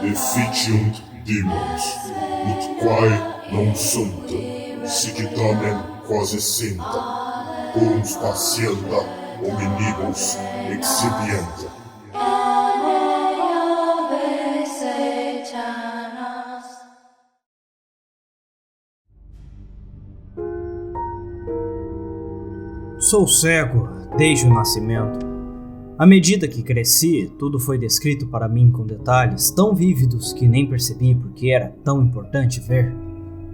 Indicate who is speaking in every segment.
Speaker 1: efficiunt demons, ut quae non sunt, sic tamen quasi sinta, cum spatienta hominibus exhibienta.
Speaker 2: Sou cego desde o nascimento. À medida que cresci, tudo foi descrito para mim com detalhes tão vívidos que nem percebi porque era tão importante ver,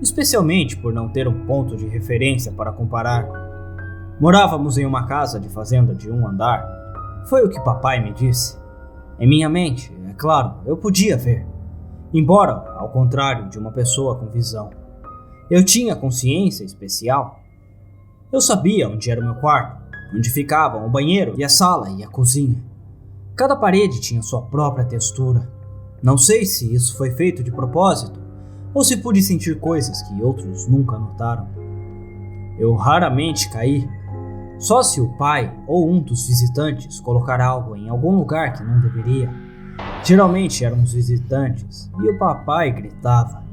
Speaker 2: especialmente por não ter um ponto de referência para comparar. Morávamos em uma casa de fazenda de 1 andar. Foi o que papai me disse. Em minha mente, é claro, eu podia ver, embora ao contrário de uma pessoa com visão. Eu tinha consciência especial. Eu sabia onde era o meu quarto, onde ficavam o banheiro e a sala e a cozinha. Cada parede tinha sua própria textura. Não sei se isso foi feito de propósito, ou se pude sentir coisas que outros nunca notaram. Eu raramente caí, só se o pai ou um dos visitantes colocar algo em algum lugar que não deveria. Geralmente eram os visitantes, e o papai gritava.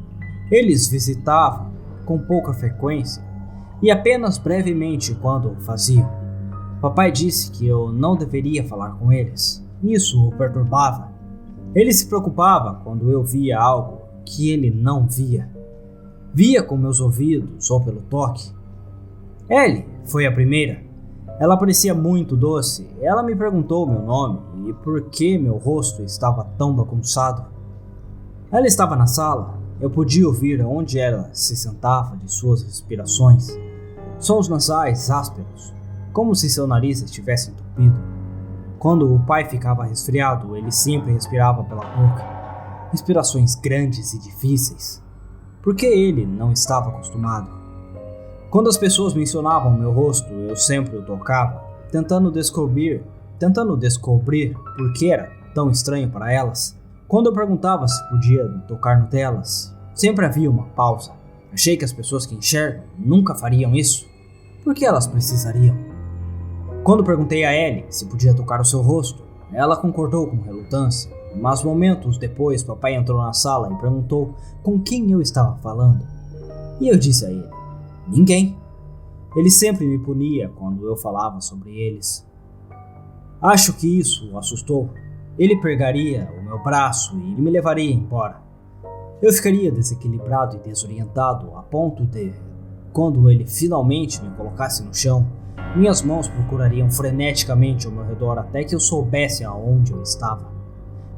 Speaker 2: Eles visitavam com pouca frequência, e apenas brevemente quando o faziam. Papai disse que eu não deveria falar com eles. Isso o perturbava. Ele se preocupava quando eu via algo que ele não via. Via com meus ouvidos ou pelo toque. Ellie foi a primeira. Ela parecia muito doce. Ela me perguntou meu nome e por que meu rosto estava tão bagunçado. Ela estava na sala. Eu podia ouvir onde ela se sentava de suas respirações. Sons nasais ásperos, como se seu nariz estivesse entupido. Quando o pai ficava resfriado, ele sempre respirava pela boca. Respirações grandes e difíceis, porque ele não estava acostumado. Quando as pessoas mencionavam meu rosto, eu sempre o tocava, tentando descobrir por que era tão estranho para elas. Quando eu perguntava se podia tocar no delas, sempre havia uma pausa. Achei que as pessoas que enxergam nunca fariam isso. Por que elas precisariam? Quando perguntei a Ellie se podia tocar o seu rosto, ela concordou com relutância, mas momentos depois papai entrou na sala e perguntou com quem eu estava falando. E eu disse a ele, ninguém. Ele sempre me punia quando eu falava sobre eles. Acho que isso o assustou. Ele pegaria o meu braço e me levaria embora. Eu ficaria desequilibrado e desorientado a ponto de, quando ele finalmente me colocasse no chão, minhas mãos procurariam freneticamente ao meu redor até que eu soubesse aonde eu estava.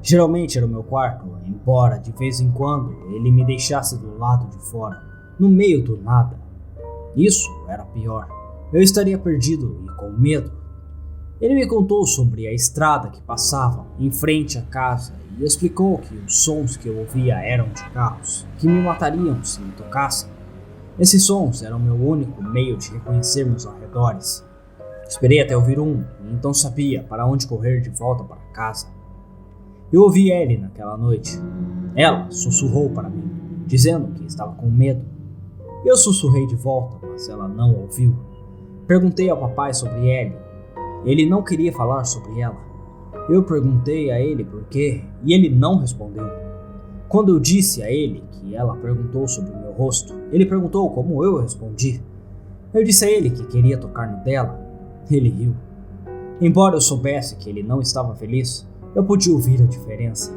Speaker 2: Geralmente era o meu quarto, embora de vez em quando ele me deixasse do lado de fora, no meio do nada. Isso era pior. Eu estaria perdido e com medo. Ele me contou sobre a estrada que passava em frente à casa e explicou que os sons que eu ouvia eram de carros, que me matariam se me tocassem. Esses sons eram meu único meio de reconhecer meus arredores. Esperei até ouvir um, e então sabia para onde correr de volta para casa. Eu ouvi Ellie naquela noite. Ela sussurrou para mim, dizendo que estava com medo. Eu sussurrei de volta, mas ela não ouviu. Perguntei ao papai sobre Ellie. Ele não queria falar sobre ela. Eu perguntei a ele por quê, e ele não respondeu. Quando eu disse a ele que ela perguntou sobre o meu rosto, ele perguntou como eu respondi. Eu disse a ele que queria tocar no dela. Ele riu. Embora eu soubesse que ele não estava feliz, eu podia ouvir a diferença.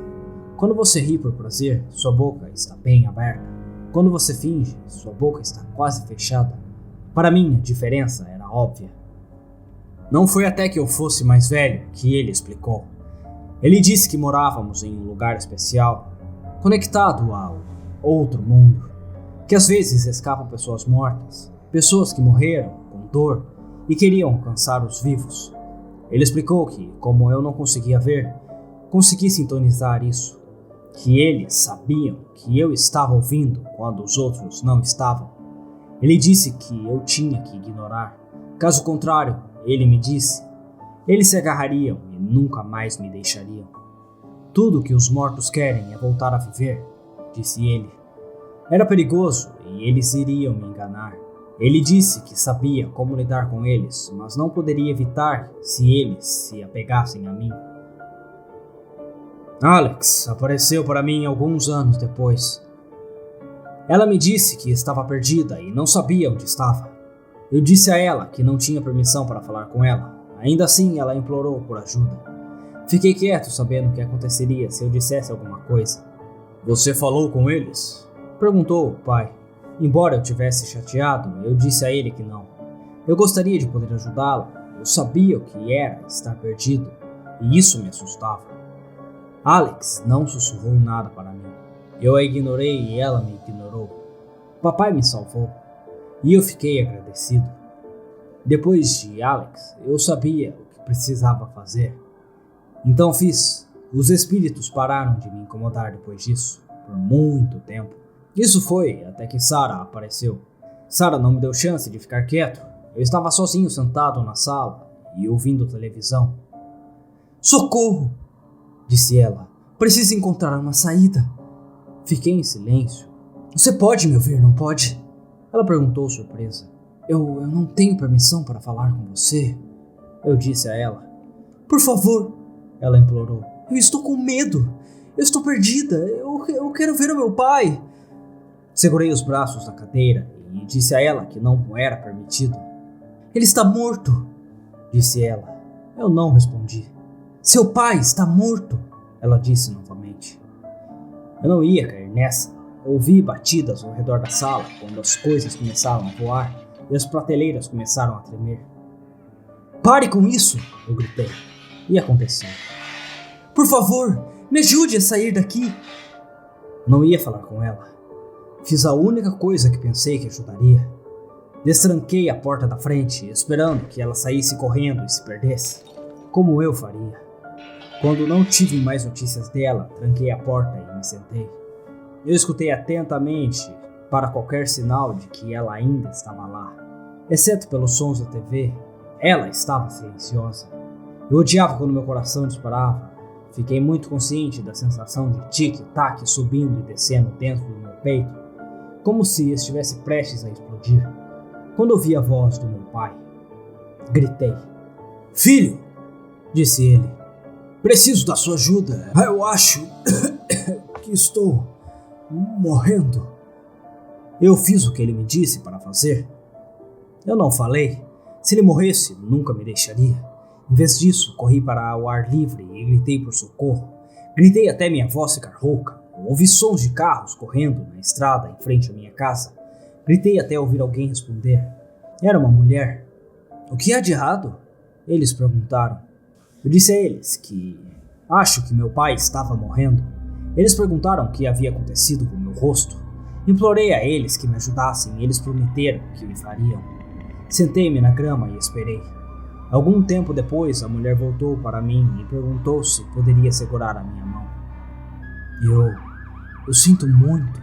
Speaker 2: Quando você ri por prazer, sua boca está bem aberta. Quando você finge, sua boca está quase fechada. Para mim, a diferença era óbvia. Não foi até que eu fosse mais velho que ele explicou. Ele disse que morávamos em um lugar especial, conectado ao outro mundo, que às vezes escapam pessoas mortas, pessoas que morreram com dor e queriam alcançar os vivos. Ele explicou que, como eu não conseguia ver, consegui sintonizar isso, que eles sabiam que eu estava ouvindo quando os outros não estavam. Ele disse que eu tinha que ignorar. Caso contrário, ele me disse, eles se agarrariam e nunca mais me deixariam. Tudo que os mortos querem é voltar a viver, disse ele. Era perigoso e eles iriam me enganar. Ele disse que sabia como lidar com eles, mas não poderia evitar se eles se apegassem a mim. Alex apareceu para mim alguns anos depois. Ela me disse que estava perdida e não sabia onde estava. Eu disse a ela que não tinha permissão para falar com ela. Ainda assim, ela implorou por ajuda. Fiquei quieto sabendo o que aconteceria se eu dissesse alguma coisa. Você falou com eles? Perguntou o pai. Embora eu tivesse chateado, eu disse a ele que não. Eu gostaria de poder ajudá-la. Eu sabia o que era estar perdido, e isso me assustava. Alex não sussurrou nada para mim. Eu a ignorei e ela me ignorou. Papai me salvou, e eu fiquei agradecido. Depois de Alex, eu sabia o que precisava fazer. Então fiz. Os espíritos pararam de me incomodar depois disso, por muito tempo. Isso foi até que Sarah apareceu. Sarah não me deu chance de ficar quieto. Eu estava sozinho sentado na sala e ouvindo televisão. Socorro! Disse ela. Preciso encontrar uma saída. Fiquei em silêncio. Você pode me ouvir, não pode? Ela perguntou surpresa. Eu não tenho permissão para falar com você. Eu disse a ela. Por favor, ela implorou. Eu estou com medo. Eu estou perdida. Eu quero ver o meu pai. Segurei os braços da cadeira e disse a ela que não era permitido. Ele está morto, disse ela. Eu não respondi. Seu pai está morto, ela disse novamente. Eu não ia cair nessa. Ouvi batidas ao redor da sala quando as coisas começaram a voar e as prateleiras começaram a tremer. Pare com isso, eu gritei. E aconteceu. Por favor, me ajude a sair daqui. Não ia falar com ela. Fiz a única coisa que pensei que ajudaria. Destranquei a porta da frente, esperando que ela saísse correndo e se perdesse, como eu faria. Quando não tive mais notícias dela, tranquei a porta e me sentei. Eu escutei atentamente para qualquer sinal de que ela ainda estava lá. Exceto pelos sons da TV, ela estava silenciosa. Eu odiava quando meu coração disparava. Fiquei muito consciente da sensação de tic-tac subindo e descendo dentro do meu peito, como se estivesse prestes a explodir. Quando ouvi a voz do meu pai, gritei. Filho, disse ele, preciso da sua ajuda. Eu acho que estou morrendo. Eu fiz o que ele me disse para fazer. Eu não falei. Se ele morresse, nunca me deixaria. Em vez disso, corri para o ar livre e gritei por socorro. Gritei até minha voz ficar rouca. Ouvi sons de carros correndo na estrada em frente à minha casa. Gritei até ouvir alguém responder. Era uma mulher. O que há de errado? Eles perguntaram. Eu disse a eles que acho que meu pai estava morrendo. Eles perguntaram o que havia acontecido com meu rosto. Implorei a eles que me ajudassem e eles prometeram que me fariam. Sentei-me na grama e esperei. Algum tempo depois, a mulher voltou para mim e perguntou se poderia segurar a minha mão. Eu sinto muito,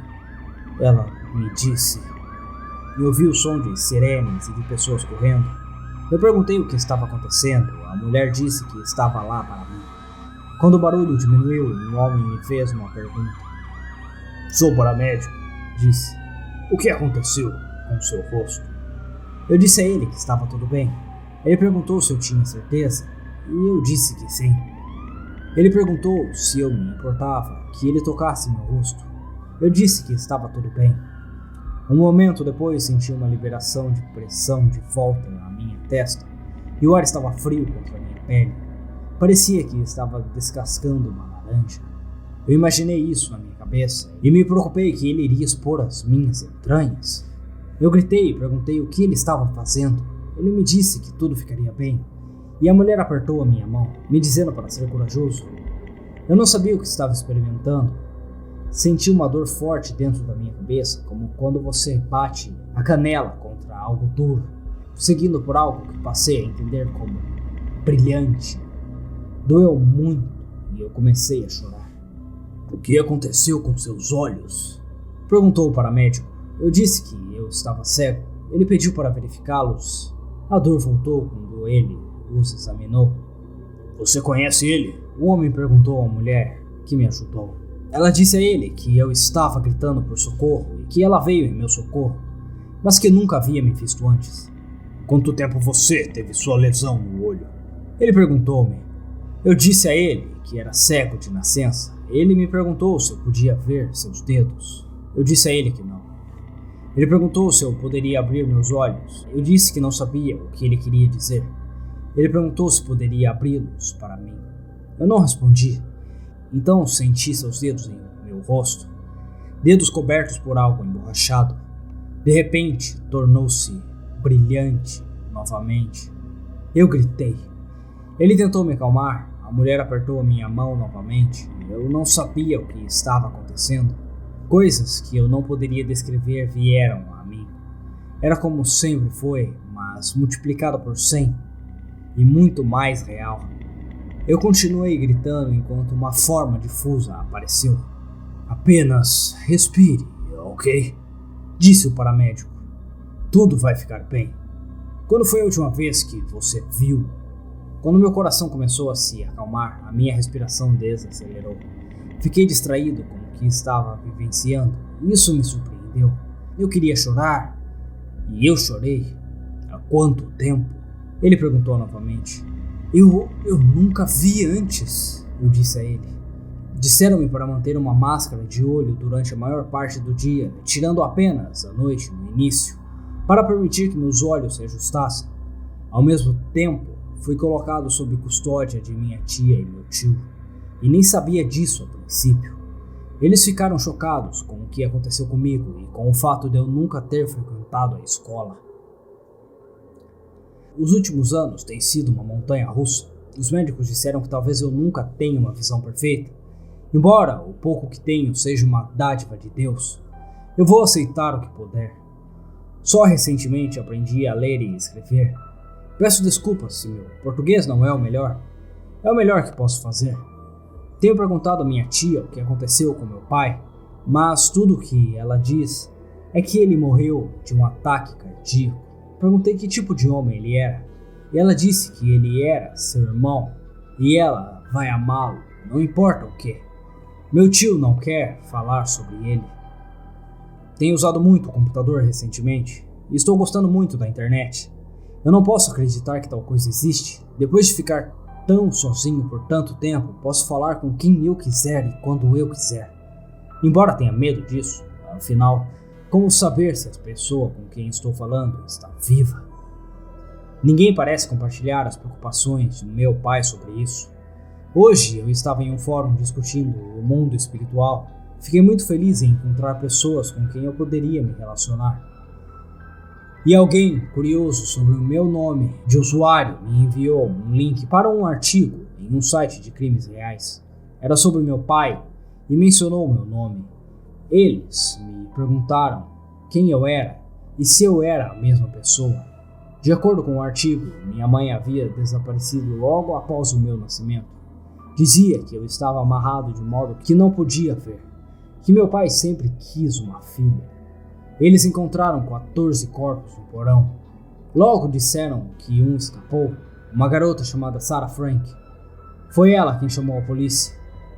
Speaker 2: ela me disse. E ouvi o som de sirenes e de pessoas correndo. Eu perguntei o que estava acontecendo. A mulher disse que estava lá para mim. Quando o barulho diminuiu, um homem me fez uma pergunta. Sou paramédico, disse. O que aconteceu com seu rosto? Eu disse a ele que estava tudo bem. Ele perguntou se eu tinha certeza, e eu disse que sim. Ele perguntou se eu me importava que ele tocasse meu rosto. Eu disse que estava tudo bem. Um momento depois senti uma liberação de pressão de volta na minha testa, e o ar estava frio contra a minha pele. Parecia que estava descascando uma laranja. Eu imaginei isso na minha cabeça, e me preocupei que ele iria expor as minhas entranhas. Eu gritei e perguntei o que ele estava fazendo. Ele me disse que tudo ficaria bem, e a mulher apertou a minha mão, me dizendo para ser corajoso. Eu não sabia o que estava experimentando. Senti uma dor forte dentro da minha cabeça, como quando você bate a canela contra algo duro, seguindo por algo que passei a entender como brilhante. Doeu muito e eu comecei a chorar. O que aconteceu com seus olhos? Perguntou o paramédico. Eu disse que eu estava cego. Ele pediu para verificá-los. A dor voltou quando ele os examinou. Você conhece ele? O homem perguntou à mulher que me ajudou. Ela disse a ele que eu estava gritando por socorro e que ela veio em meu socorro, mas que nunca havia me visto antes. Quanto tempo você teve sua lesão no olho? Ele perguntou-me. Eu disse a ele que era cego de nascença. Ele me perguntou se eu podia ver seus dedos. Eu disse a ele que não. Ele perguntou se eu poderia abrir meus olhos. Eu disse que não sabia o que ele queria dizer. Ele perguntou se poderia abri-los para mim. Eu não respondi. Então senti seus dedos em meu rosto. Dedos cobertos por algo emborrachado. De repente, tornou-se brilhante novamente. Eu gritei. Ele tentou me acalmar. A mulher apertou a minha mão novamente. Eu não sabia o que estava acontecendo. Coisas que eu não poderia descrever vieram a mim. Era como sempre foi, mas multiplicado por 100 e muito mais real. Eu continuei gritando enquanto uma forma difusa apareceu. Apenas respire, ok? Disse o paramédico. Tudo vai ficar bem. Quando foi a última vez que você viu? Quando meu coração começou a se acalmar, a minha respiração desacelerou. Fiquei distraído com o que estava vivenciando. Isso me surpreendeu. Eu queria chorar. E eu chorei. Há quanto tempo? Ele perguntou novamente. Eu nunca vi antes, eu disse a ele. Disseram-me para manter uma máscara de olho durante a maior parte do dia, tirando apenas à noite no início, para permitir que meus olhos se ajustassem. Ao mesmo tempo, fui colocado sob custódia de minha tia e meu tio, e nem sabia disso a princípio. Eles ficaram chocados com o que aconteceu comigo e com o fato de eu nunca ter frequentado a escola. Os últimos anos têm sido uma montanha-russa. Os médicos disseram que talvez eu nunca tenha uma visão perfeita. Embora o pouco que tenho seja uma dádiva de Deus, eu vou aceitar o que puder. Só recentemente aprendi a ler e escrever. Peço desculpas se meu português não é o melhor. É o melhor que posso fazer. Tenho perguntado a minha tia o que aconteceu com meu pai, mas tudo o que ela diz é que ele morreu de um ataque cardíaco. Perguntei que tipo de homem ele era, e ela disse que ele era seu irmão, e ela vai amá-lo, não importa o que. Meu tio não quer falar sobre ele. Tenho usado muito o computador recentemente, e estou gostando muito da internet. Eu não posso acreditar que tal coisa existe. Depois de ficar tão sozinho por tanto tempo, posso falar com quem eu quiser e quando eu quiser. Embora tenha medo disso, afinal, como saber se a pessoa com quem estou falando está viva? Ninguém parece compartilhar as preocupações de meu pai sobre isso. Hoje eu estava em um fórum discutindo o mundo espiritual. Fiquei muito feliz em encontrar pessoas com quem eu poderia me relacionar. E alguém curioso sobre o meu nome de usuário me enviou um link para um artigo em um site de crimes reais. Era sobre meu pai e mencionou meu nome. Eles me perguntaram quem eu era e se eu era a mesma pessoa. De acordo com o artigo, minha mãe havia desaparecido logo após o meu nascimento. Dizia que eu estava amarrado de modo que não podia ver, que meu pai sempre quis uma filha. Eles encontraram 14 corpos no porão. Logo disseram que um escapou, uma garota chamada Sarah Frank. Foi ela quem chamou a polícia.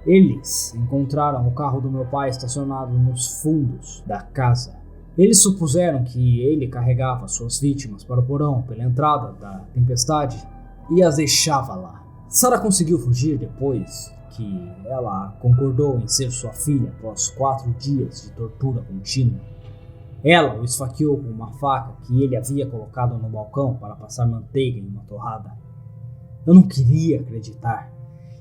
Speaker 2: Eles encontraram o carro do meu pai estacionado nos fundos da casa. Eles supuseram que ele carregava suas vítimas para o porão pela entrada da tempestade e as deixava lá. Sarah conseguiu fugir depois que ela concordou em ser sua filha após 4 dias de tortura contínua. Ela o esfaqueou com uma faca que ele havia colocado no balcão para passar manteiga em uma torrada. Eu não queria acreditar.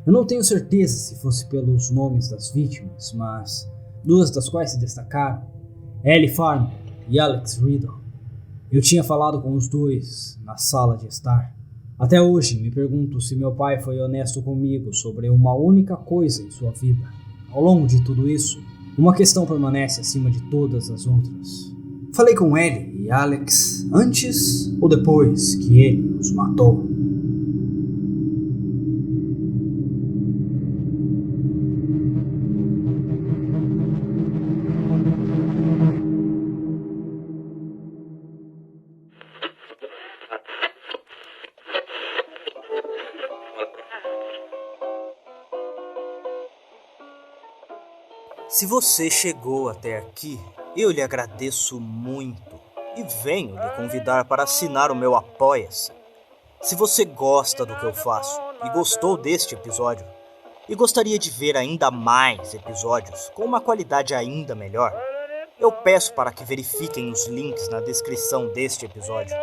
Speaker 2: Eu não tenho certeza se fosse pelos nomes das vítimas, mas 2 das quais se destacaram, Ellie Farmer e Alex Riddle. Eu tinha falado com os 2 na sala de estar. Até hoje me pergunto se meu pai foi honesto comigo sobre uma única coisa em sua vida. Ao longo de tudo isso, uma questão permanece acima de todas as outras. Falei com Ellie e Alex antes ou depois que ele os matou?
Speaker 3: Se você chegou até aqui, eu lhe agradeço muito e venho lhe convidar para assinar o meu Apoia-se. Se você gosta do que eu faço e gostou deste episódio, e gostaria de ver ainda mais episódios com uma qualidade ainda melhor, eu peço para que verifiquem os links na descrição deste episódio,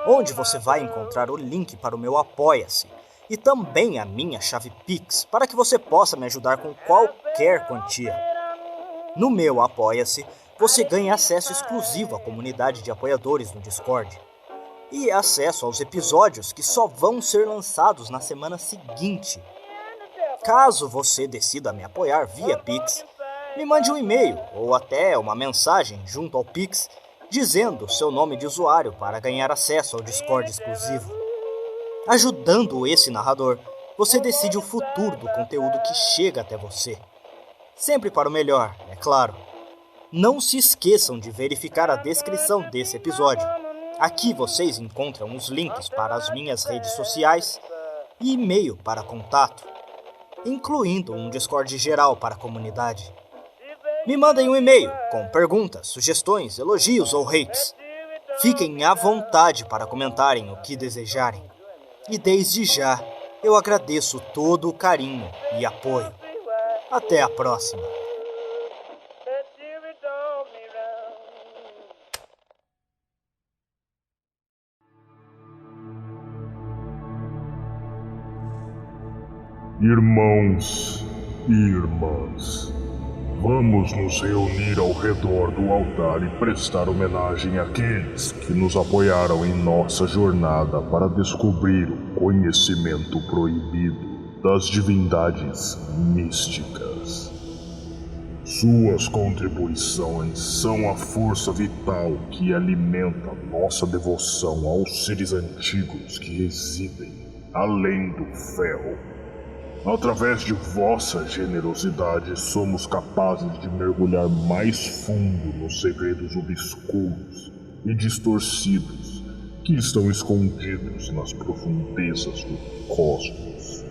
Speaker 3: onde você vai encontrar o link para o meu Apoia-se e também a minha chave Pix, para que você possa me ajudar com qualquer quantia. No meu Apoia-se, você ganha acesso exclusivo à comunidade de apoiadores no Discord e acesso aos episódios que só vão ser lançados na semana seguinte. Caso você decida me apoiar via Pix, me mande um e-mail ou até uma mensagem junto ao Pix dizendo seu nome de usuário para ganhar acesso ao Discord exclusivo. Ajudando esse narrador, você decide o futuro do conteúdo que chega até você. Sempre para o melhor, é claro. Não se esqueçam de verificar a descrição desse episódio. Aqui vocês encontram os links para as minhas redes sociais e e-mail para contato, incluindo um Discord geral para a comunidade. Me mandem um e-mail com perguntas, sugestões, elogios ou hates. Fiquem à vontade para comentarem o que desejarem. E desde já, eu agradeço todo o carinho e apoio. Até a próxima.
Speaker 1: Irmãos e irmãs, vamos nos reunir ao redor do altar e prestar homenagem àqueles que nos apoiaram em nossa jornada para descobrir o conhecimento proibido das divindades místicas. Suas contribuições são a força vital que alimenta nossa devoção aos seres antigos que residem além do ferro. Através de vossa generosidade, somos capazes de mergulhar mais fundo nos segredos obscuros e distorcidos que estão escondidos nas profundezas do cosmos.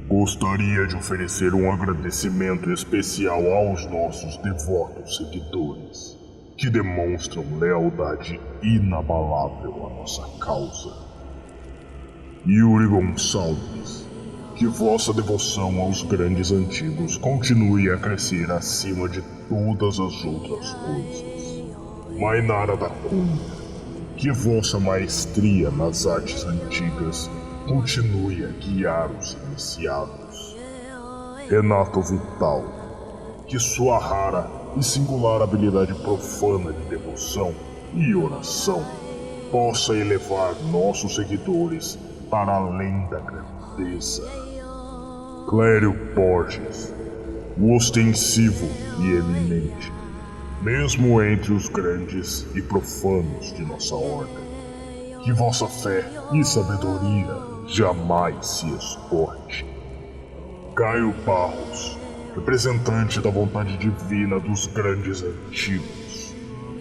Speaker 1: Gostaria de oferecer um agradecimento especial aos nossos devotos seguidores, que demonstram lealdade inabalável à nossa causa. Yuri Gonçalves, que vossa devoção aos grandes antigos continue a crescer acima de todas as outras coisas. Mainara da Cunha, que vossa maestria nas artes antigas continue a guiar os iniciados. Renato Vital, que sua rara e singular habilidade profana de devoção e oração possa elevar nossos seguidores para além da grandeza. Clério Borges, o ostensivo e eminente, mesmo entre os grandes e profanos de nossa ordem, que vossa fé e sabedoria jamais se esgote. Caio Barros, representante da vontade divina dos grandes antigos,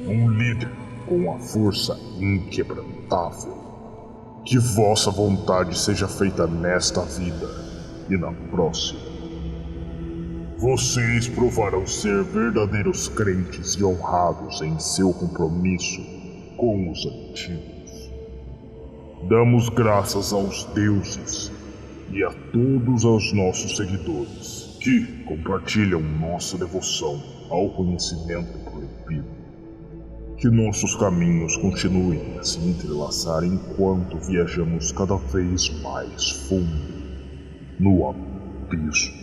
Speaker 1: um líder com a força inquebrantável. Que vossa vontade seja feita nesta vida e na próxima. Vocês provarão ser verdadeiros crentes e honrados em seu compromisso com os antigos. Damos graças aos deuses e a todos os nossos seguidores que compartilham nossa devoção ao conhecimento proibido. Que nossos caminhos continuem a se entrelaçar enquanto viajamos cada vez mais fundo no abismo.